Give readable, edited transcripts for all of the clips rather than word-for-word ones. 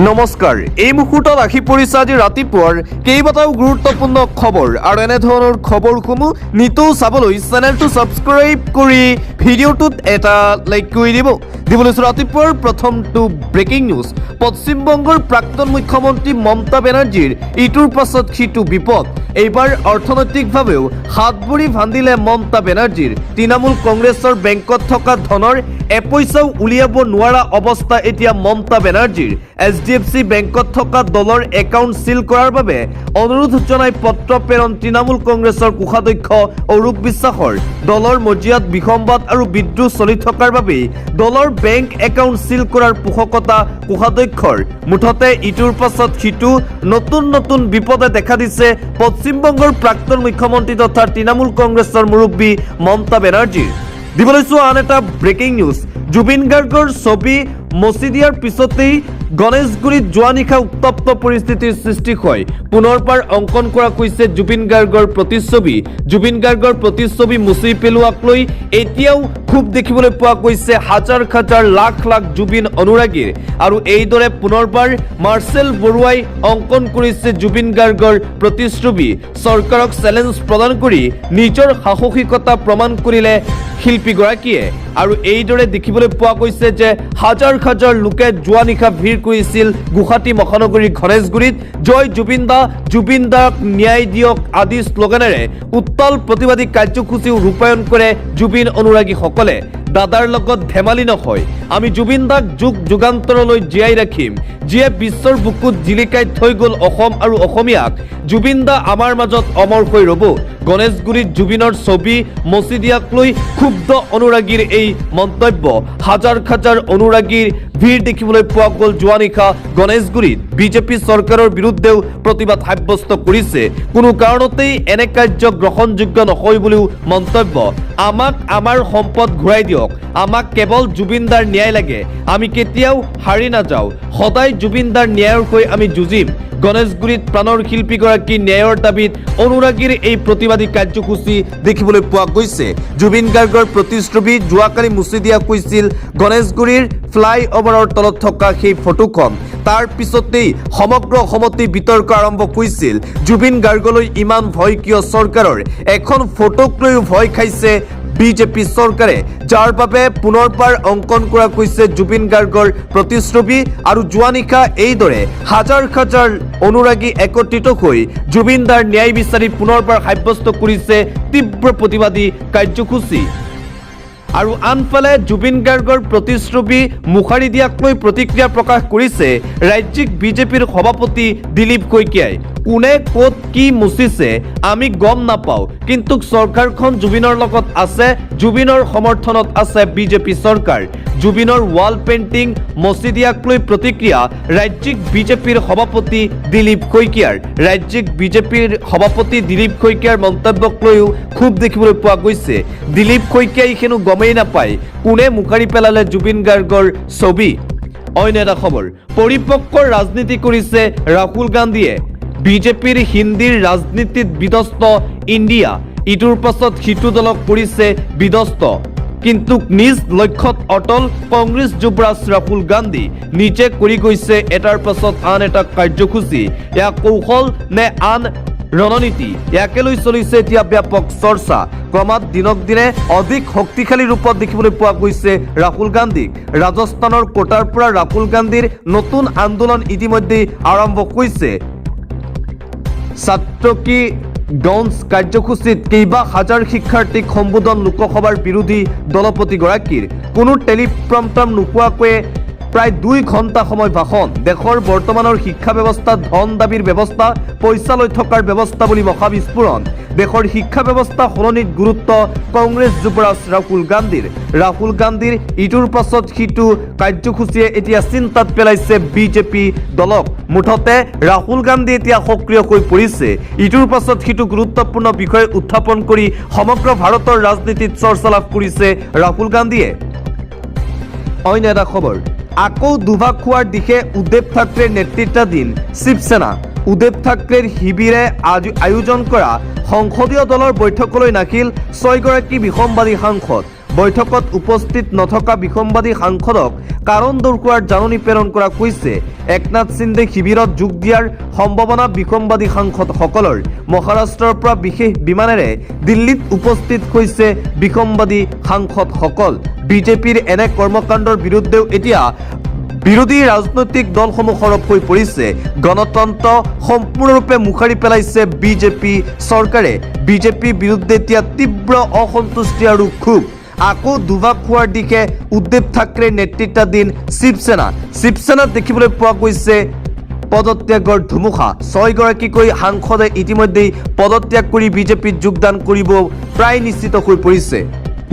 নমস্কাৰ এই মুহূৰ্তত আহি পৰিছে আজি ৰাতিপুৱাৰ কেইবাটাও গুৰুত্বপূৰ্ণ খবৰ আৰু এনে ধৰণৰ খবৰসমূহ নিতৌ চাবলৈ চেনেলটো ছাবস্ক্ৰাইব কৰি ভিডিঅ'টোত এটা লাইক কৰি দিবলৈ ৰাতিপুৱাৰ প্ৰথমটো ব্ৰেকিং নিউজ পশ্চিমবংগৰ প্ৰাক্তন মুখ্যমন্ত্ৰী মমতা বেনাৰ্জীৰ ইটোৰ পাছত সিটো বিপদ এইবাৰ অৰ্থনৈতিকভাৱেও হাতভৰি ভান্দিলে মমতা বেনাৰ্জীৰ তৃণমূল কংগ্ৰেছৰ বেংকত থকা ধনৰ এপইচাও উলিয়াব নোৱাৰা অৱস্থা এতিয়া মমতা বেনাৰ্জীৰ HDFC বেংকত থকা দলৰ একাউণ্ট সিল কৰাৰ বাবে অনুৰোধ জনাই পত্ৰ প্ৰেৰণ তৃণমূল কংগ্ৰেছৰ কোষাধ্যক্ষ অৰূপ বিশ্বাসৰ দলৰ মজিয়াত বিসম্বাদ আৰু বিদ্ৰোহ চলি থকাৰ বাবে দলৰ বেংক একাউণ্ট সিল কৰাৰ পোষকতা কোষাধ্যক্ষৰ মুঠতে ইটোৰ পাছত সিটো নতুন বিপদে দেখা দিছে পশ্চিমবংগৰ প্ৰাক্তন মুখ্যমন্ত্ৰী তথা তৃণমূল কংগ্ৰেছৰ মুৰব্বী মমতা বেনাৰ্জীৰ দিবলৈছো আন এটা ব্ৰেকিং নিউজ জুবিন গাৰ্গৰ ছবি মচি দিয়াৰ পিছতেই গণেশগুৰিত যোৱা নিশা উত্তপ্ত পৰিস্থিতিৰ সৃষ্টি হয় পুনৰবাৰ অংকন কৰা হৈছে জুবিন গাৰ্গৰ প্ৰতিচ্ছবি মুচি পেলোৱাক লৈ এতিয়াও খুব দেখিবলৈ পোৱা গৈছে হাজাৰ লাখ জুবিন অনুৰাগীৰ আৰু এইদৰে পুনৰবাৰ মাৰ্চেল বৰুৱাই অংকন কৰিছে জুবিন গাৰ্গৰ প্ৰতিচ্ছবি চৰকাৰক চেলেঞ্জ প্ৰদান কৰি নিজৰ সাহসিকতা প্ৰমাণ কৰিলে শিল্পীগৰাকীয়ে আৰু এইদৰে দেখিবলৈ পোৱা গৈছে যে হাজাৰ লোকে যোৱা নিশা ভিৰ কৰিছিল গুৱাহাটী মহানগৰীৰ গণেশগুৰিত জয় জুবিন দাক ন্যায় দিয়ক আদি শ্লোগানেৰে উত্তাল প্ৰতিবাদী কাৰ্যসূচী ৰূপায়ণ কৰে জুবিন অনুৰাগীসকলে দাদাৰ লগত ধেমালি নহয় আমি জুবিন দাক যুগান্তৰলৈ জীয়াই ৰাখিম যিয়ে বিশ্বৰ বুকুত জিলিকাই থৈ গ'ল অসম আৰু অসমীয়াক জুবিন দা আমাৰ মাজত অমৰ হৈ ৰ'ব গণেশগুৰিত জুবিনৰ ছবি মচি দিয়াক লৈ ক্ষুব্ধ অনুৰাগীৰ এই মন্তব্য হাজাৰ অনুৰাগীৰ ভিৰ দেখিবলৈ পোৱা গ'ল যোৱা নিশা গণেশগুৰিত বিজেপি চৰকাৰৰ বিৰুদ্ধেও প্ৰতিবাদ সাব্যস্ত কৰিছে কোনো কাৰণতেই এনে কাৰ্য গ্ৰহণযোগ্য নহয় বুলিও মন্তব্য আমাক আমাৰ সম্পদ ঘূৰাই দিয়ক আমাক কেৱল জুবিন দাৰ ন্যায় লাগে আমি কেতিয়াও হাৰি নাযাওঁ সদায় জুবিন দাৰ ন্যায়ৰ হৈ আমি যুঁজিম গণেশগুৰিত প্ৰাণৰ শিল্পীগৰাকী ন্যায়ৰ দাবীত অনুৰাগীৰ এই প্ৰতিবাদী কাৰ্যসূচী দেখিবলৈ পোৱা গৈছে জুবিন গাৰ্গৰ প্ৰতিচ্ছবি যোৱাকালি মুচি দিয়া হৈছিল গণেশগুৰিৰ ফ্লাই অভাৰৰ তলত থকা সেই ফটোখন তাৰ পিছতেই সমগ্ৰ অসমতে বিতৰ্ক আৰম্ভ হৈছিল জুবিন গাৰ্গলৈ ইমান ভয় কিয় চৰকাৰৰ এখন ফটোক লৈ ভয় খাইছে বিজেপি চৰকাৰে যাৰ বাবে পুনৰবাৰ অংকন কৰা হৈছে জুবিন গাৰ্গৰ প্ৰতিচ্ছবি আৰু যোৱা নিশা এইদৰে হাজাৰ অনুৰাগী একত্ৰিত হৈ জুবিন দাৰ ন্যায় বিচাৰি পুনৰবাৰ সাব্যস্ত কৰিছে তীব্ৰ প্ৰতিবাদী কাৰ্যসূচী আৰু আনফালে জুবিন গাৰ্গৰ প্ৰতিচ্ছবি মুখাৰি দিয়াক লৈ প্ৰতিক্ৰিয়া প্ৰকাশ কৰিছে ৰাজ্যিক বিজেপিৰ সভাপতি দিলীপ শইকীয়াই কোনে ক'ত কি মুচিছে আমি গম নাপাওঁ কিন্তু চৰকাৰখন জুবিনৰ লগত আছে জুবিনৰ সমৰ্থনত আছে বিজেপি চৰকাৰ জুবিনৰ ৱাল পেইণ্টিং মচি দিয়াক লৈ প্ৰতিক্ৰিয়া ৰাজ্যিক বিজেপিৰ সভাপতি দিলীপ শইকীয়াৰ মন্তব্যক লৈও খুব দেখিবলৈ পোৱা গৈছে দিলীপ শইকীয়াই হেনো গমেই নাপায় কোনে মুখাৰি পেলালে জুবিন গাৰ্গৰ ছবি অন্য এটা খবৰ পৰিপক্ক ৰাজনীতি কৰিছে ৰাহুল গান্ধীয়ে বিজেপিৰ হিন্দীৰ ৰাজনীতিত বিধ্বস্ত ইণ্ডিয়া ইটোৰ পাছত সিটো দলক কৰিছে বিধ্বস্ত কিন্তু নিজ লক্ষ্যত অটল কংগ্ৰেছ যুৱৰাজ ৰাহুল গান্ধী নিজে কৰি গৈছে এটাৰ পাছত আন এটা কাৰ্যসূচী ইয়াক কৌশল নে আন ৰণনীতি ইয়াকে লৈ চলিছে এতিয়া ব্যাপক চৰ্চা ক্ৰমাৎ দিনক দিনে অধিক শক্তিশালী ৰূপত দেখিবলৈ পোৱা গৈছে ৰাহুল গান্ধীক ৰাজস্থানৰ কোটাৰ পৰা ৰাহুল গান্ধীৰ নতুন আন্দোলন ইতিমধ্যে আৰম্ভ হৈছে ছাত্ৰকী গঞ্জ কাৰ্যসূচীত কেইবা হাজাৰ শিক্ষাৰ্থীক সম্বোধন লোকসভাৰ বিৰোধী দলপতিগৰাকীৰ কোনো টেলিপ্ৰম্পটাৰ নোপোৱাকৈ প্ৰায় 2 ঘণ্টা সময় ভাষণ দেশৰ বৰ্তমানৰ শিক্ষা ব্যৱস্থা ধন দাবীৰ ব্যৱস্থা পইচা লৈ থকাৰ ব্যৱস্থা বুলি মহাবিস্ফোৰণ দেশৰ শিক্ষা ব্যৱস্থা সলনিত গুৰুত্ব কংগ্ৰেছ যুৱৰাজ ৰাহুল গান্ধীৰ ইটোৰ পাছত সিটো কাৰ্যসূচীয়ে এতিয়া চিন্তাত পেলাইছে বিজেপি দলক মুঠতে ৰাহুল গান্ধী এতিয়া সক্ৰিয় হৈ পৰিছে ইটোৰ পাছত সিটো গুৰুত্বপূৰ্ণ বিষয় উত্থাপন কৰি সমগ্ৰ ভাৰতৰ ৰাজনীতিত চৰ্চা লাভ কৰিছে ৰাহুল গান্ধীয়ে অন্য এটা খবৰ আকৌ দুভাগ খোৱাৰ দিশে উদ্ধৱ ঠাকৰেৰ নেতৃত্বাধীন শিৱসেনা উদ্ধৱ ঠাকৰেৰ শিবিৰে আয়োজন কৰা সংসদীয় দলৰ বৈঠকলৈ নাহিল 6 গৰাকী বিসম্বাদী সাংসদ বৈঠকত উপস্থিত নথকা বিসম্বাদী সাংসদক কাৰণ দৰ্শোৱাৰ জাননী প্ৰেৰণ কৰা কৈছে। একনাথ সিন্ধে শিবিৰত যোগ দিয়াৰ সম্ভাৱনা বিসম্বাদী সাংসদসকলৰ। মহাৰাষ্ট্ৰৰ পৰা বিশেষ বিমানেৰে দিল্লীত উপস্থিত হৈছে বিসম্বাদী সাংসদসকল। বিজেপিৰ এনে কৰ্মকাণ্ডৰ বিৰুদ্ধেও এতিয়া বিৰোধী ৰাজনৈতিক দলসমূহ সৰব হৈ পৰিছে। গণতন্ত্ৰ সম্পূৰ্ণৰূপে মুখাৰি পেলাইছে বিজেপি চৰকাৰে। বিজেপিৰ বিৰুদ্ধে এতিয়া তীব্ৰ অসন্তুষ্টি আৰু ক্ষোভ। আকৌ দুভাগ হোৱাৰ দিশে উদ্ধৱ ঠাকৰেৰ নেতৃত্বাধীন শিৱসেনাত দেখিবলৈ পোৱা গৈছে পদত্যাগৰ ধুমুহা। 6 গৰাকীকৈ সাংসদে ইতিমধ্যেই পদত্যাগ কৰি বিজেপিত যোগদান কৰিব প্ৰায় নিশ্চিত হৈ পৰিছে।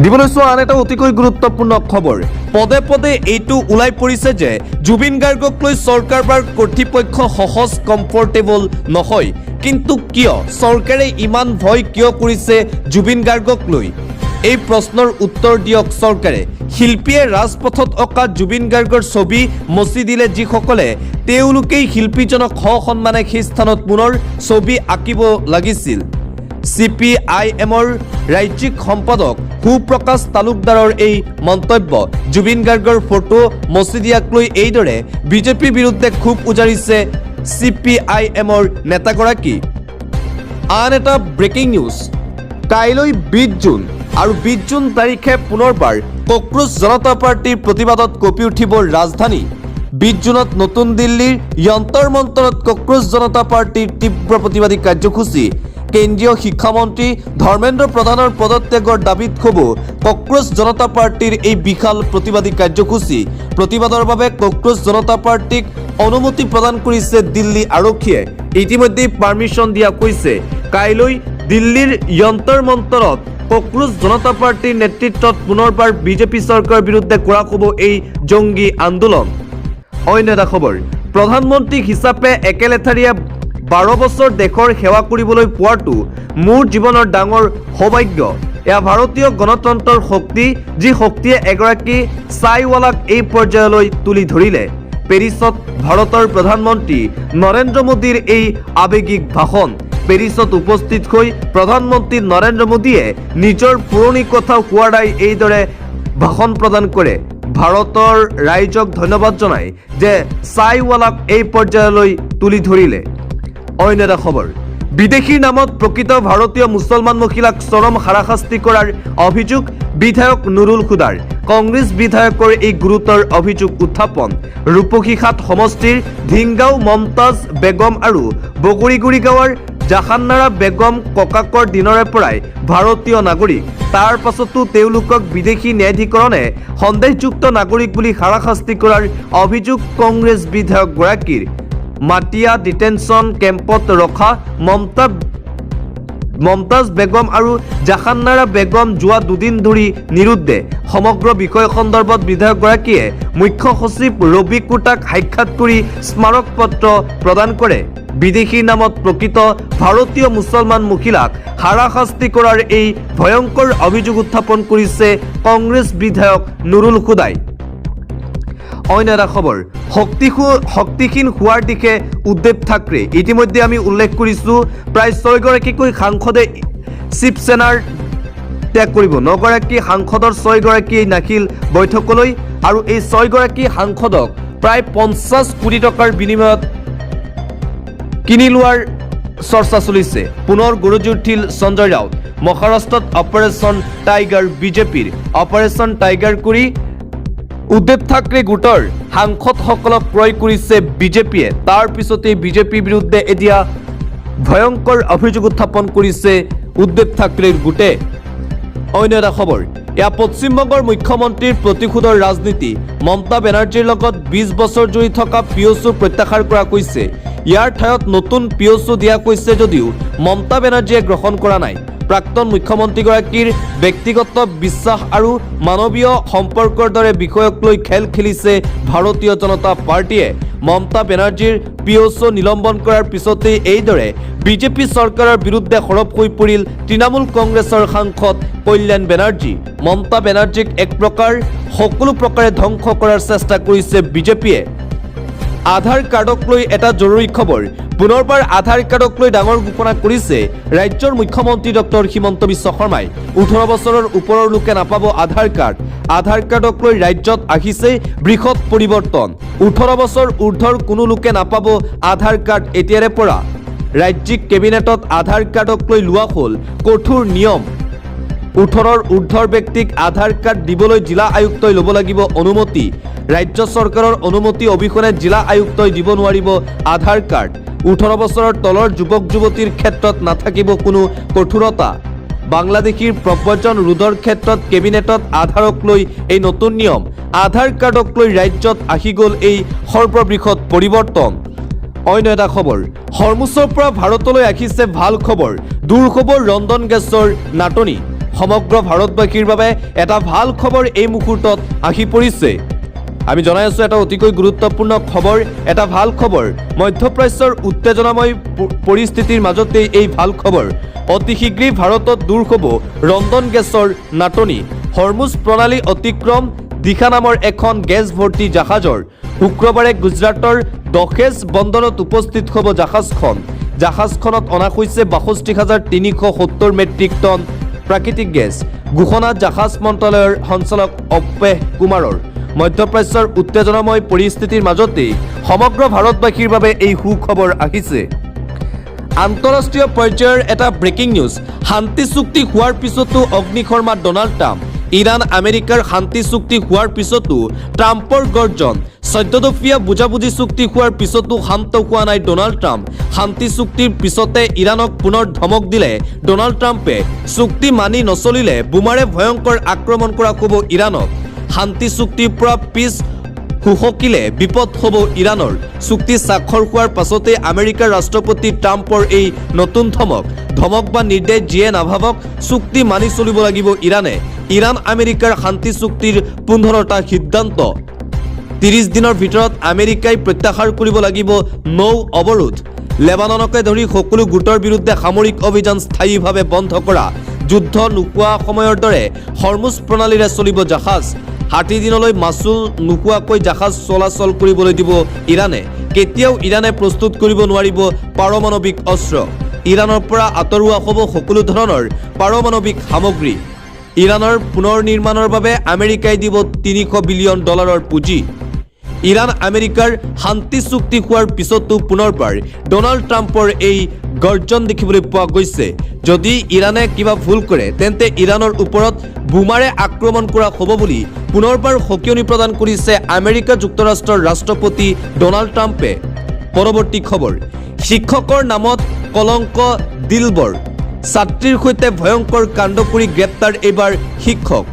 দিবলৈ চোৱা আন এটা অতিকৈ গুৰুত্বপূৰ্ণ খবৰ। পদে পদে এইটো ওলাই পৰিছে যে জুবিন গাৰ্গক লৈ চৰকাৰ বা কৰ্তৃপক্ষ সহজ কমফৰ্টেবল নহয়। কিন্তু কিয় চৰকাৰে ইমান ভয় কিয় কৰিছে জুবিন গাৰ্গক লৈ? এই প্ৰশ্নৰ উত্তৰ দিয়ক চৰকাৰে। শিল্পীয়ে ৰাজপথত অঁকা জুবিন গাৰ্গৰ ছবি মচি দিলে যিসকলে, তেওঁলোকেই শিল্পীজনক সসন্মানে সেই স্থানত পুনৰ ছবি আঁকিব লাগিছিল। CPIMৰ ৰাজ্যিক সম্পাদক সুপ্ৰকাশ তালুকদাৰৰ এই মন্তব্য। জুবিন গাৰ্গৰ ফটো মচি দিয়াক লৈ এইদৰে বিজেপিৰ বিৰুদ্ধে ক্ষোভ উজাৰিছে CPIMৰ নেতাগৰাকী। আন এটা ব্ৰেকিং নিউজ। কাইলৈ 20 জুন আৰু 20 জুন তাৰিখে পুনৰবাৰ কক্ৰোচ জনতা পাৰ্টিৰ প্ৰতিবাদত কঁপি উঠিব ৰাজধানী। 20 জুনত নতুন দিল্লীৰ যন্তৰ মন্তৰত কক্ৰোচ জনতা পাৰ্টিৰ তীব্ৰ প্ৰতিবাদী কাৰ্যসূচী। কেন্দ্ৰীয় শিক্ষামন্ত্ৰী ধৰ্মেন্দ্ৰ প্ৰধানৰ পদত্যাগৰ দাবীত হ'ব কক্ৰোচ জনতা পাৰ্টিৰ এই বিশাল প্ৰতিবাদী কাৰ্যসূচী। প্ৰতিবাদৰ বাবে কক্ৰোচ জনতা পাৰ্টিক অনুমতি প্ৰদান কৰিছে দিল্লী আৰক্ষীয়ে। ইতিমধ্যেই পাৰ্মিশ্যন দিয়া হৈছে। কাইলৈ দিল্লীৰ যন্তৰ মন্তৰত কক্ৰোচ জনতা পাৰ্টিৰ নেতৃত্বত পুনৰবাৰ বিজেপি চৰকাৰৰ বিৰুদ্ধে কৰা হ'ব এই জংগী আন্দোলন। অন্য এটা খবৰ। প্ৰধানমন্ত্ৰী হিচাপে একেলেঠাৰিয়ে 12 বছৰ দেশৰ সেৱা কৰিবলৈ পোৱাটো মোৰ জীৱনৰ ডাঙৰ সৌভাগ্য। এয়া ভাৰতীয় গণতন্ত্ৰৰ শক্তি, যি শক্তিয়ে এগৰাকী চাইৱালাক এই পৰ্যায়লৈ তুলি ধৰিলে। পেৰিছত ভাৰতৰ প্ৰধানমন্ত্ৰী নৰেন্দ্ৰ মোদীৰ এই আৱেগিক ভাষণ। পেৰিছত উপস্থিত হৈ প্ৰধানমন্ত্ৰী নৰেন্দ্ৰ মোদীয়ে নিজৰ পুৰণি কথা সোঁৱৰাই এইদৰে ভাষণ প্ৰদান কৰে। ভাৰতৰ ৰাইজক ধন্যবাদ জনাই যে চাইৱালাক এই পৰ্যায়লৈ তুলি ধৰিলে। অন্য এটা খবৰ। বিদেশীৰ নামত প্ৰকৃত ভাৰতীয় মুছলমান মহিলাক চৰম হাৰাশাস্তি কৰাৰ অভিযোগ বিধায়ক নুৰুল হুদাৰ। কংগ্ৰেছ বিধায়কৰ এই গুৰুতৰ অভিযোগ উত্থাপন। ৰূপসীঘাট সমষ্টিৰ ধিংগাঁও মমতাজ বেগম আৰু বগৰীগুৰি গাঁৱৰ জাহানাৰা বেগম ককাকৰ দিনৰে পৰাই ভাৰতীয় নাগৰিক। তাৰ পাছতো তেওঁলোকক বিদেশী ন্যায়াধিকৰণে সন্দেহযুক্ত নাগৰিক বুলি হাৰাশাস্তি কৰাৰ অভিযোগ কংগ্ৰেছ বিধায়কগৰাকীৰ। মাটিয়া ডিটেনশ্যন কেম্পত ৰখা মমতাজ বেগম আৰু জাহানাৰা বেগম যোৱা 2 দিন ধৰি নিৰুদ্দেশ। সমগ্ৰ বিষয় সন্দৰ্ভত বিধায়কগৰাকীয়ে মুখ্য সচিব ৰবি কোটাক সাক্ষাৎ কৰি স্মাৰক পত্ৰ প্ৰদান কৰে। বিদেশীৰ নামত প্ৰকৃত ভাৰতীয় মুছলমান মহিলাক হাৰাশাস্তি কৰাৰ এই ভয়ংকৰ অভিযোগ উত্থাপন কৰিছে কংগ্ৰেছ বিধায়ক নুৰুল হুদাই। অন্য এটা খবৰ। শক্তিহীন হোৱাৰ দিশে উদ্ধৱ ঠাকৰে। ইতিমধ্যে আমি উল্লেখ কৰিছোঁ প্ৰায় 6 গৰাকীকৈ সাংসদে শিৱসেনাৰ ত্যাগ কৰিব। 9 গৰাকী সাংসদৰ 6 গৰাকী নাহিল বৈঠকলৈ আৰু এই 6 গৰাকী সাংসদক প্ৰায় 50 কোটি টকাৰ বিনিময়ত কিনি লোৱাৰ চৰ্চা চলিছে। পুনৰ গৰজি উঠিল সঞ্জয় ৰাউত। মহাৰাষ্ট্ৰত অপাৰেশ্যন টাইগাৰ। বিজেপিৰ অপাৰেশ্যন টাইগাৰ কৰি উদ্ধৱ ঠাকৰে গোটৰ সাংসদসকলক ক্ৰয় কৰিছে বিজেপিয়ে। তাৰ পিছতেই বিজেপিৰ বিৰুদ্ধে এতিয়া ভয়ংকৰ অভিযোগ উত্থাপন কৰিছে উদ্ধৱ ঠাকৰেৰ গোটে। অন্য এটা খবৰ। এয়া পশ্চিমবংগৰ মুখ্যমন্ত্ৰীৰ প্ৰতিশোধৰ ৰাজনীতি। মমতা বেনাৰ্জীৰ লগত 20 বছৰ জুৰি থকা পিঅ'চু প্ৰত্যাহাৰ কৰা হৈছে। ইয়াৰ ঠাইত নতুন পিঅ'চু দিয়া হৈছে যদিও মমতা বেনাৰ্জীয়ে গ্ৰহণ কৰা নাই। প্ৰাক্তন মুখ্যমন্ত্ৰীগৰাকীৰ ব্যক্তিগত বিশ্বাস আৰু মানৱীয় সম্পৰ্কৰ দৰে বিষয়ক লৈ খেল খেলিছে ভাৰতীয় জনতা পাৰ্টিয়ে। মমতা বেনাৰ্জীৰ পিঅ'চু নিলম্বন কৰাৰ পিছতেই এইদৰে বিজেপি চৰকাৰৰ বিৰুদ্ধে সৰব হৈ পৰিল তৃণমূল কংগ্ৰেছৰ সাংসদ কল্যাণ বেনাৰ্জী। মমতা বেনাৰ্জীক এক প্ৰকাৰ সকলো প্ৰকাৰে ধ্বংস কৰাৰ চেষ্টা কৰিছে বিজেপিয়ে। আধাৰ কাৰ্ডক লৈ এটা জৰুৰী খবৰ। পুনৰবাৰ আধাৰ কাৰ্ডক লৈ ডাঙৰ ঘোষণা কৰিছে ৰাজ্যৰ মুখ্যমন্ত্ৰী ডক্টৰ হিমন্ত বিশ্ব শৰ্মাই। 18 বছৰৰ ওপৰৰ লোকে নাপাব আধাৰ কাৰ্ড। আধাৰ কাৰ্ডক লৈ ৰাজ্যত আহিছে বৃহৎ পৰিৱৰ্তন। 18 বছৰ ঊৰ্ধৰ কোনো লোকে নাপাব আধাৰ কাৰ্ড এতিয়াৰে পৰা। ৰাজ্যিক কেবিনেটত আধাৰ কাৰ্ডক লৈ লোৱা হ'ল কঠোৰ নিয়ম। 18ৰ ঊৰ্ধৰ ব্যক্তিক আধাৰ কাৰ্ড দিবলৈ জিলা আয়ুক্তই ল'ব লাগিব অনুমতি। ৰাজ্য চৰকাৰৰ অনুমতি অবিহনে জিলা আয়ুক্তই দিব নোৱাৰিব আধাৰ কাৰ্ড। 18 বছৰৰ তলৰ যুৱক যুৱতীৰ ক্ষেত্ৰত নাথাকিব কোনো কঠোৰতা। বাংলাদেশীৰ প্ৰব্ৰজন ৰোধৰ ক্ষেত্ৰত কেবিনেটত আধাৰক লৈ এই নতুন নিয়ম। আধাৰ কাৰ্ডক লৈ ৰাজ্যত আহি গ'ল এই সৰ্ববৃহৎ পৰিৱৰ্তন। অন্য এটা খবৰ, হৰমুজৰ পৰা ভাৰতলৈ আহিছে ভাল খবৰ। দূৰ খবৰ ৰন্ধন গেছৰ নাটনি। সমগ্ৰ ভাৰতবাসীৰ বাবে এটা ভাল খবৰ এই মুহূৰ্তত আহি পৰিছে। আমি জনাই আছো এটা অতিকৈ গুৰুত্বপূৰ্ণ খবৰ, এটা ভাল খবৰ। মধ্যপ্ৰাচ্যৰ উত্তেজনাময় পৰিস্থিতিৰ মাজতেই এই ভাল খবৰ। অতি শীঘ্ৰেই ভাৰতত দূৰ হ'ব ৰন্ধন গেছৰ নাটনি। হৰমুজ প্ৰণালী অতিক্ৰম দিশা নামৰ এখন গেছ ভৰ্তি জাহাজৰ শুক্ৰবাৰে গুজৰাটৰ দহেজ বন্দৰত উপস্থিত হ'ব জাহাজখন। জাহাজখনত অনা হৈছে ৬২,৩৭০ মেট্ৰিক টন প্ৰাকৃতিক গেছ। ঘোষণা জাহাজ মন্ত্ৰালয়ৰ সঞ্চালক অপেশ কুমাৰৰ। মধ্যপ্ৰাচ্যৰ উত্তেজনাময় পৰিস্থিতিৰ মাজতেই সমগ্ৰ ভাৰতবাসীৰ বাবে এই সুখবৰ আহিছে। আন্তঃৰাষ্ট্ৰীয় পৰ্যায়ৰ এটা ব্ৰেকিং নিউজ। শান্তি চুক্তি হোৱাৰ পিছতো অগ্নিশৰ্মা ডনাল্ড ট্ৰাম্প। ইৰাণ আমেৰিকাৰ শান্তি চুক্তি হোৱাৰ পিছতো ট্ৰাম্পৰ গৰ্জন। 14 দফীয়া বুজাবুজি চুক্তি হোৱাৰ পিছতো শান্ত হোৱা নাই ডনাল্ড ট্ৰাম্প। শান্তি চুক্তিৰ পিছতে ইৰাণক পুনৰ ধমক দিলে ডনাল্ড ট্ৰাম্পে। চুক্তি মানি নচলিলে বোমাৰে ভয়ংকৰ আক্ৰমণ কৰা হ'ব ইৰাণক। শান্তি চুক্তিৰ পৰা পিছ হুহকিলে বিপদ হ'ব ইৰাণৰ। চুক্তি স্বাক্ষৰ হোৱাৰ পাছতে আমেৰিকাৰ ৰাষ্ট্ৰপতি ট্ৰাম্পৰ এই নতুন ধমক বা নিৰ্দেশ যিয়ে নাভাবক চুক্তি মানি চলিব লাগিব ইৰাণে। ইৰাণ আমেৰিকাৰ শান্তি চুক্তিৰ 15টা সিদ্ধান্ত। 30 দিনৰ ভিতৰত আমেৰিকাই প্ৰত্যাহাৰ কৰিব লাগিব নৌ অৱৰোধ। লেবাননকে ধৰি সকলো গোটৰ বিৰুদ্ধে সামৰিক অভিযান স্থায়ীভাৱে বন্ধ কৰা। যুদ্ধ নোহোৱা সময়ৰ দৰে হৰমুজ প্ৰণালীৰে চলিব জাহাজ। 60 দিনলৈ মাচুল নোহোৱাকৈ জাহাজ চলাচল কৰিবলৈ দিব ইৰাণে। কেতিয়াও ইৰাণে প্ৰস্তুত কৰিব নোৱাৰিব পাৰমাণৱিক অস্ত্ৰ। ইৰাণৰ পৰা আঁতৰোৱা হ'ব সকলো ধৰণৰ পাৰমাণৱিক সামগ্ৰী। ইৰাণৰ পুনৰ নিৰ্মাণৰ বাবে আমেৰিকাই দিব $300 বিলিয়ন পুঁজি। ইৰাণ আমেৰিকাৰ শান্তি চুক্তি হোৱাৰ পিছতো পুনৰবাৰ ডনাল্ড ট্ৰাম্পৰ এই গৰ্জন দেখিবলৈ পোৱা গৈছে। যদি ইৰাণে কিবা ভুল কৰে তেন্তে ইৰাণৰ ওপৰত বোমাৰে আক্ৰমণ কৰা হ'ব বুলি পুনৰবাৰ সকিয়নি প্ৰদান কৰিছে আমেৰিকা যুক্তৰাষ্ট্ৰৰ ৰাষ্ট্ৰপতি ডনাল্ড ট্ৰাম্পে। পৰৱৰ্তী খবৰ, শিক্ষকৰ নামত কলংক দিলবৰ। ছাত্ৰীৰ সৈতে ভয়ংকৰ কাণ্ড কৰি গ্ৰেপ্তাৰ এইবাৰ শিক্ষক।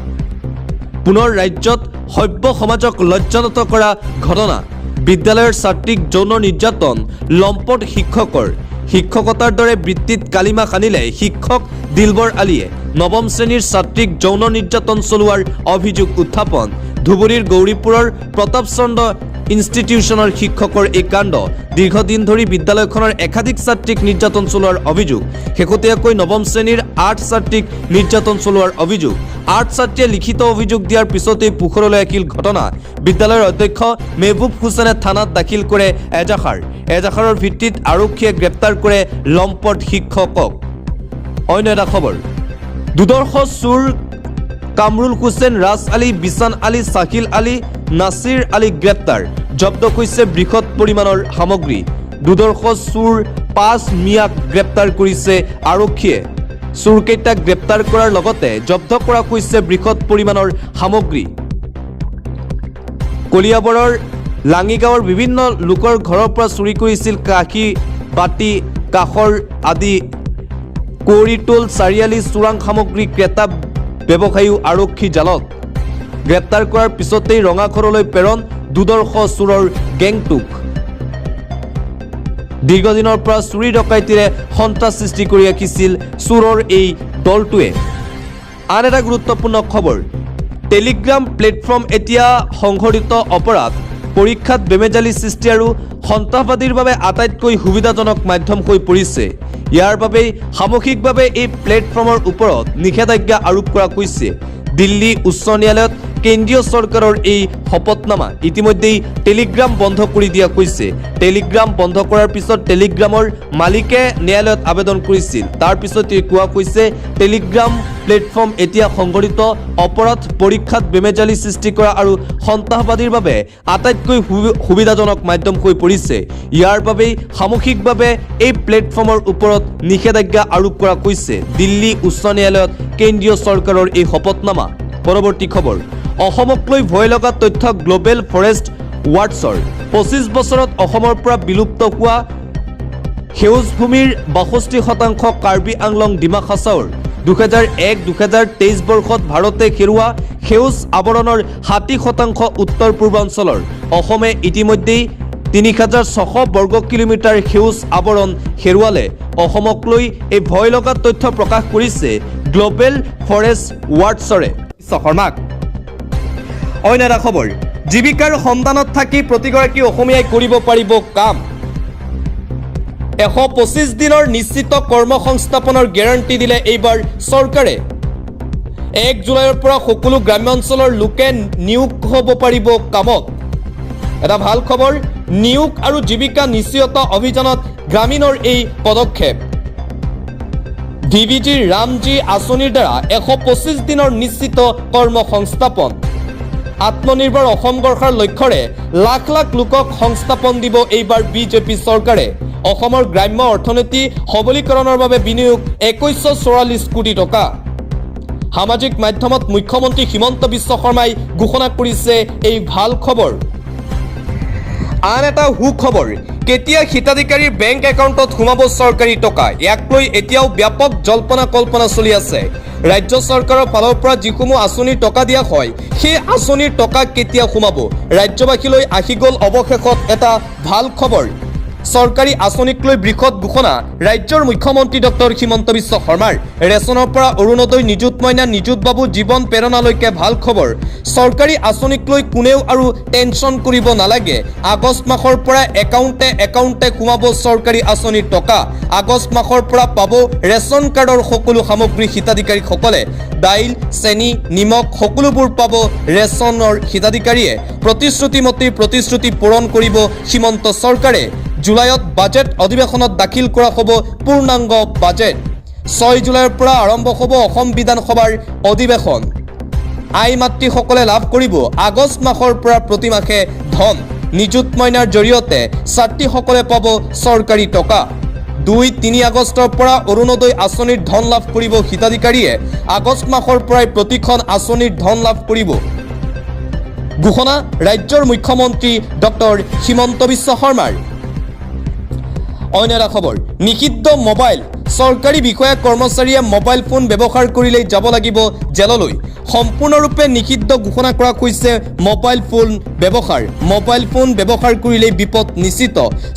পুনৰ ৰাজ্যত সভ্য সমাজক লজ্জানত কৰা ঘটনা। বিদ্যালয়ৰ ছাত্ৰীক যৌন নিৰ্যাতন, লম্পট শিক্ষকৰ। শিক্ষকতাৰ দৰে বৃত্তিত কালিমা সানিলে শিক্ষক দিলবৰ আলীয়ে। 9ম শ্ৰেণীৰ ছাত্ৰীক যৌন নিৰ্যাতন চলোৱাৰ অভিযোগ উত্থাপন। ধুবুৰীৰ গৌৰীপুৰৰ প্ৰতাপ চন্দ্ৰ ইনষ্টিটিউচনৰ শিক্ষকৰ এই কাণ্ড। দীৰ্ঘদিন ধৰি বিদ্যালয়খনৰ একাধিক ছাত্ৰীক নিৰ্যাতন চলোৱাৰ অভিযোগ। শেহতীয়াকৈ 9ম শ্ৰেণীৰ 8 ছাত্ৰীক নিৰ্যাতন চলোৱাৰ অভিযোগ। 8 ছাত্ৰীয়ে লিখিত অভিযোগ দিয়াৰ পিছতেই পোহৰলৈ আহিল ঘটনা। বিদ্যালয়ৰ অধ্যক্ষ মেহবুব হুছেইনে থানাত দাখিল কৰে এজাহাৰ। এজাহাৰৰ ভিত্তিত আৰক্ষীয়ে গ্ৰেপ্তাৰ কৰে লম্পট শিক্ষকক। অন্য এটা খবৰ, দুদৰ্শ চোৰ কামৰুল হুছেইন, ৰাজ আলী, বিছান আলী, ছাহিল আলী, নাছিৰ আলী গ্ৰেপ্তাৰ। জব্দ হৈছে বৃহৎ পৰিমাণৰ সামগ্ৰী। দুদৰ্শ চোৰ 5 মিয়াক গ্ৰেপ্তাৰ কৰিছে আৰক্ষীয়ে। চোৰকেইটাক গ্ৰেপ্তাৰ কৰাৰ লগতে জব্দ কৰা হৈছে বৃহৎ পৰিমাণৰ সামগ্ৰী। কলিয়াবৰৰ লাঙিগাঁৱৰ বিভিন্ন লোকৰ ঘৰৰ পৰা চুৰি কৰিছিল কাঁহী, বাতি, কাঁহৰ আদি কৌৰিটোল চাৰিআলি চোৰাং সামগ্ৰী ক্ৰেতা ব্যৱসায়ীও আৰক্ষী জালত। গ্ৰেপ্তাৰ কৰাৰ পিছতেই ৰঙাঘৰলৈ প্ৰেৰণ দুদৰ্শ চোৰৰ গেংটোক। দীৰ্ঘদিনৰ পৰা চুৰি ডকাইতিৰে সন্ত্ৰাস সৃষ্টি কৰি ৰাখিছিল চোৰৰ এই দলটোৱে। আন এটা গুৰুত্বপূৰ্ণ খবৰ, টেলিগ্ৰাম প্লেটফৰ্ম এতিয়া সংঘটিত অপৰাধ, পৰীক্ষাত বেমেজালি সৃষ্টি আৰু সন্ত্ৰাসবাদীৰ বাবে আটাইতকৈ সুবিধাজনক মাধ্যম হৈ পৰিছে। ইয়াৰ বাবেই সামূহিকভাৱে এই প্লেটফৰ্মৰ ওপৰত নিষেধাজ্ঞা আৰোপ কৰা হৈছে। দিল্লী উচ্চ ন্যায়ালয়ত কেন্দ্ৰীয় চৰকাৰৰ এই শপতনামা ইতিমধ্যেই টেলিগ্ৰাম বন্ধ কৰি দিয়া হৈছে। টেলিগ্ৰাম বন্ধ কৰাৰ পিছত টেলিগ্ৰামৰ মালিকে ন্যায়ালয়ত আবেদন কৰিছিল। তাৰ পিছতে কোৱা হৈছে টেলিগ্ৰাম প্লেটফৰ্ম এতিয়া সংঘটিত অপৰাধ পৰীক্ষাত বেমেজালি সৃষ্টি কৰা আৰু সন্ত্ৰাসবাদীৰ বাবে আটাইতকৈ সুবিধাজনক মাধ্যম হৈ পৰিছে। ইয়াৰ বাবেই সামূহিকভাৱে এই প্লেটফৰ্মৰ ওপৰত নিষেধাজ্ঞা আৰোপ কৰা হৈছে। দিল্লী উচ্চ ন্যায়ালয়ত কেন্দ্ৰীয় চৰকাৰৰ এই শপতনামা। পৰৱৰ্তী খবৰ, অসমক লৈ ভয় লগা তথ্য গ্লোবেল ফৰেষ্ট ৱাটছৰ। 25 বছৰত অসমৰ পৰা বিলুপ্ত হোৱা সেউজ ভূমিৰ 62% কাৰ্বি আংলং ডিমা হাছাওৰ। 2001-2023 বৰ্ষত ভাৰতে হেৰুওৱা সেউজ আৱৰণৰ 60% উত্তৰ পূৰ্বাঞ্চলৰ। অসমে ইতিমধ্যেই 3600 বৰ্গ কিলোমিটাৰ সেউজ আৱৰণ হেৰুৱালে। অসমক লৈ এই ভয় লগা তথ্য প্ৰকাশ কৰিছে গ্লোবেল ফৰেষ্ট ৱাটছৰে। শৰ্মাক অন্য এটা খবৰ, জীৱিকাৰ সন্ধানত থাকি প্ৰতিগৰাকী অসমীয়াই কৰিব পাৰিব কাম। 125 দিনৰ নিশ্চিত কৰ্মসংস্থাপনৰ গেৰাণ্টি দিলে এইবাৰ চৰকাৰে। 1 জুলাইৰ পৰা সকলো গ্ৰাম্যাঞ্চলৰ লোকে নিয়োগ হ'ব পাৰিব কামত। এটা ভাল খবৰ, নিয়োগ আৰু জীৱিকা নিশ্চয়তা অভিযানত গ্ৰামীণৰ এই পদক্ষেপ। ডিভিজি ৰামজী আঁচনিৰ দ্বাৰা 125 দিনৰ নিশ্চিত কৰ্মসংস্থাপন। আত্মনিৰ্ভৰ অসম গঢ়াৰ লক্ষ্যৰে লাখ লাখ লোকক সংস্থাপন দিব এইবাৰ বিজেপি চৰকাৰে। অসমৰ গ্ৰাম্য অৰ্থনীতি সবলীকৰণৰ বাবে বিনিয়োগ 2144 কোটি টকা। সামাজিক মাধ্যমত মুখ্যমন্ত্ৰী হিমন্ত বিশ্ব শৰ্মাই ঘোষণা কৰিছে এই ভাল খবৰ। আন এটা সুখবৰ, কেতিয়া হিতাধিকাৰীৰ বেংক একাউণ্টত সোমাব চৰকাৰী টকা, ইয়াক লৈ এতিয়াও ব্যাপক জল্পনা কল্পনা চলি আছে। ৰাজ্য চৰকাৰৰ ফালৰ পৰা যিসমূহ আঁচনিৰ টকা দিয়া হয় সেই আঁচনিৰ টকা কেতিয়া সোমাব, ৰাজ্যবাসীলৈ আহি গ'ল অৱশেষত এটা ভাল খবৰ। চৰকাৰী আঁচনিক লৈ বৃহৎ ঘোষণা ৰাজ্যৰ মুখ্যমন্ত্ৰী ডক্টৰ হিমন্ত বিশ্ব শৰ্মাৰ। ৰেচনৰ পৰা অৰুণোদয়, নিযুত মইনা, নিযুত বাবু, জীৱন প্ৰেৰণালৈকে ভাল খবৰ। চৰকাৰী আঁচনিক লৈ কোনেও আৰু টেনচন কৰিব নালাগে। আগষ্ট মাহৰ পৰা একাউণ্টে সোমাব চৰকাৰী আঁচনিৰ টকা। আগষ্ট মাহৰ পৰা পাব ৰেচন কাৰ্ডৰ সকলো সামগ্ৰী হিতাধিকাৰীসকলে। দাইল, চেনি, নিমখ সকলোবোৰ পাব ৰেচনৰ হিতাধিকাৰীয়ে। প্ৰতিশ্ৰুতি পূৰণ কৰিব হিমন্ত চৰকাৰে। জুলাইত বাজেট অধিৱেশনত দাখিল কৰা হ'ব পূৰ্ণাংগ বাজেট। 6 জুলাইৰ পৰা আৰম্ভ হ'ব অসম বিধানসভাৰ অধিৱেশন। আই মাতৃসকলে লাভ কৰিব আগষ্ট মাহৰ পৰা প্ৰতিমাহে ধন। নিযুত মইনাৰ জৰিয়তে ছাত্ৰীসকলে পাব চৰকাৰী টকা। 2-3 আগষ্টৰ পৰা অৰুণোদয় আঁচনিৰ ধন লাভ কৰিব হিতাধিকাৰীয়ে। আগষ্ট মাহৰ পৰাই প্ৰতিখন আঁচনিৰ ধন লাভ কৰিব। ঘোষণা ৰাজ্যৰ মুখ্যমন্ত্ৰী ডক্টৰ হিমন্ত বিশ্ব শৰ্মাৰ। অন্য এটা খবৰ, নিষিদ্ধ মোবাইল। চৰকাৰী বিষয়া কৰ্মচাৰীয়ে মোবাইল ফোন ব্যৱহাৰ কৰিলেই যাব লাগিব জেললৈ। সম্পূৰ্ণৰূপে নিষিদ্ধ ঘোষণা কৰা হৈছে মোবাইল ফোন ব্যৱহাৰ। মোবাইল ফোন ব্যৱহাৰ কৰিলেই বিপদ নিশ্চিত।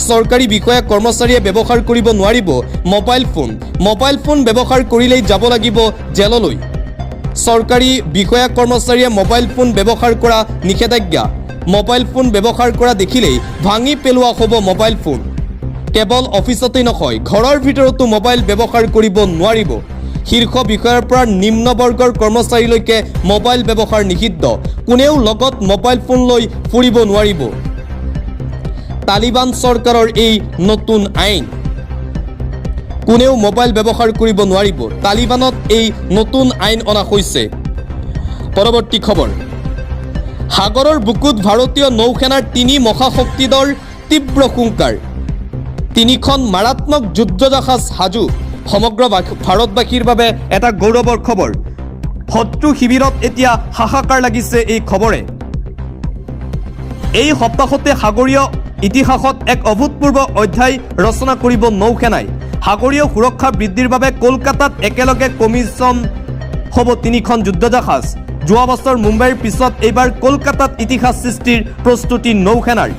চৰকাৰী বিষয়া কৰ্মচাৰীয়ে ব্যৱহাৰ কৰিব নোৱাৰিব মোবাইল ফোন ব্যৱহাৰ কৰিলেই যাব লাগিব জেললৈ। চৰকাৰী বিষয়া কৰ্মচাৰীয়ে মোবাইল ফোন ব্যৱহাৰ কৰা নিষেধাজ্ঞা। মোবাইল ফোন ব্যৱহাৰ কৰা দেখিলেই ভাঙি পেলোৱা হ'ব মোবাইল ফোন। কেৱল অফিচতেই নহয়, ঘৰৰ ভিতৰতো মোবাইল ব্যৱহাৰ কৰিব নোৱাৰিব। শীৰ্ষ বিষয়াৰ পৰা নিম্ন বৰ্গৰ কৰ্মচাৰীলৈকে মোবাইল ব্যৱহাৰ নিষিদ্ধ। কোনেও লগত মোবাইল ফোন লৈ ফুৰিব নোৱাৰিব। তালিবান চৰকাৰৰ এই নতুন আইন। কোনেও মোবাইল ব্যৱহাৰ কৰিব নোৱাৰিব। তালিবানত এই নতুন আইন অনা হৈছে। পৰৱৰ্তী খবৰ, সাগৰৰ বুকুত ভাৰতীয় নৌসেনাৰ 3 মহাশক্তিদল তীব্ৰ হুংকাৰ। 3খন মাৰাত্মক যুদ্ধজাহাজ সাজু। সমগ্ৰ ভাৰতবাসীৰ বাবে এটা গৌৰৱৰ খবৰ। শত্ৰু শিবিৰত এতিয়া হাহাকাৰ লাগিছে এই খবৰে। এই সপ্তাহতে সাগৰীয় ইতিহাসত এক অভূতপূৰ্ব অধ্যায় ৰচনা কৰিব নৌসেনাই। সাগৰীয় সুৰক্ষা বৃদ্ধিৰ বাবে কলকাতাত একেলগে কমিশ্যন হ'ব 3খন যুদ্ধজাহাজ। যোৱা বছৰ মুম্বাইৰ পিছত এইবাৰ কলকাতাত ইতিহাস সৃষ্টিৰ প্ৰস্তুতি নৌসেনাৰ।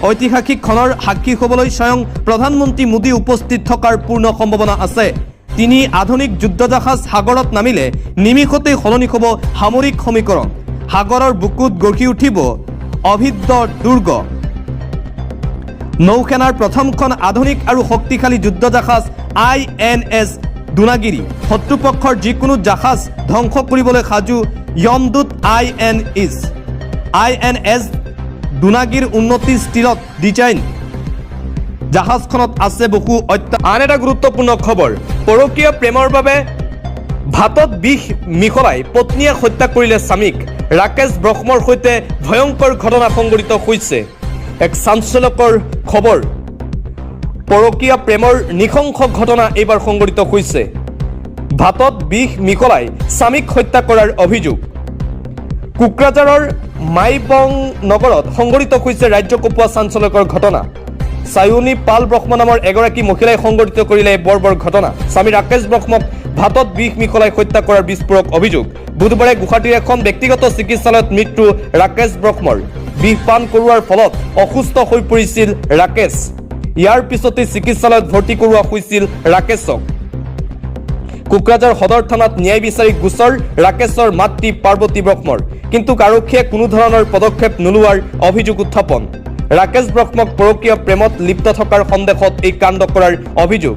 ঐতিহাসিক ক্ষণৰ সাক্ষী হ'বলৈ স্বয়ং প্ৰধানমন্ত্ৰী মোদী উপস্থিত থকাৰ পূৰ্ণ সম্ভাৱনা আছে। 3 আধুনিক যুদ্ধজাহাজ সাগৰত নামিলে নিমিষতেই সলনি হ'ব সামৰিক সমীকৰণ। সাগৰৰ বুকুত গঢ়ি উঠিব অভিদ্য দুৰ্গ। নৌসেনাৰ প্ৰথমখন আধুনিক আৰু শক্তিশালী যুদ্ধজাহাজ INS দুনাগিৰি। শত্ৰুপক্ষৰ যিকোনো জাহাজ ধ্বংস কৰিবলৈ সাজু য়মদূত INS দুনাগিৰ উন্নতি ষ্টিলত ডিজাইন জাহাজখনত আছে বহু আন এটা গুৰুত্বপূৰ্ণ খবৰ পৰকীয়া প্ৰেমৰ বাবে ভাতত বিষ মিহলাই পত্নীয়ে হত্যা কৰিলে স্বামীক ৰাকেশ ব্ৰহ্মৰ সৈতে ভয়ংকৰ ঘটনা সংঘটিত হৈছে এক চাঞ্চল্যকৰ খবৰ পৰকীয়া প্ৰেমৰ নৃশংস ঘটনা এইবাৰ সংঘটিত হৈছে ভাতত বিষ মিহলাই স্বামীক হত্যা কৰাৰ অভিযোগ কোকৰাঝাৰৰ মাইবং নগৰত সংঘটিত হৈছে ৰাজ্য কঁপোৱা চাঞ্চল্যকৰ ঘটনা সায়নী পাল ব্ৰহ্ম নামৰ এগৰাকী মহিলাই সংঘটিত কৰিলে বৰ্বৰ ঘটনা স্বামী ৰাকেশ ব্ৰহ্মক ভাতত বিষ মিহলাই হত্যা কৰাৰ বিস্ফোৰক অভিযোগ বুধবাৰে গুৱাহাটীৰ এখন ব্যক্তিগত চিকিৎসালয়ত মৃত্যু ৰাকেশ ব্ৰহ্মৰ বিষ পান কৰোৱাৰ ফলত অসুস্থ হৈ পৰিছিল ৰাকেশ ইয়াৰ পিছতে চিকিৎসালয়ত ভৰ্তি কৰোৱা হৈছিল ৰাকেশক কোকৰাঝাৰ সদৰ থানাত ন্যায় বিচাৰি গোচৰ ৰাকেশৰ মাতৃ পাৰ্বতী ব্ৰহ্মৰ কিন্তু আৰক্ষীয়ে কোনো ধৰণৰ পদক্ষেপ নোলোৱাৰ অভিযোগ উত্থাপন ৰাকেশ ব্ৰহ্মক পৰকীয়া প্ৰেমত লিপ্ত থকাৰ সন্দেহত এই কাণ্ড কৰাৰ অভিযোগ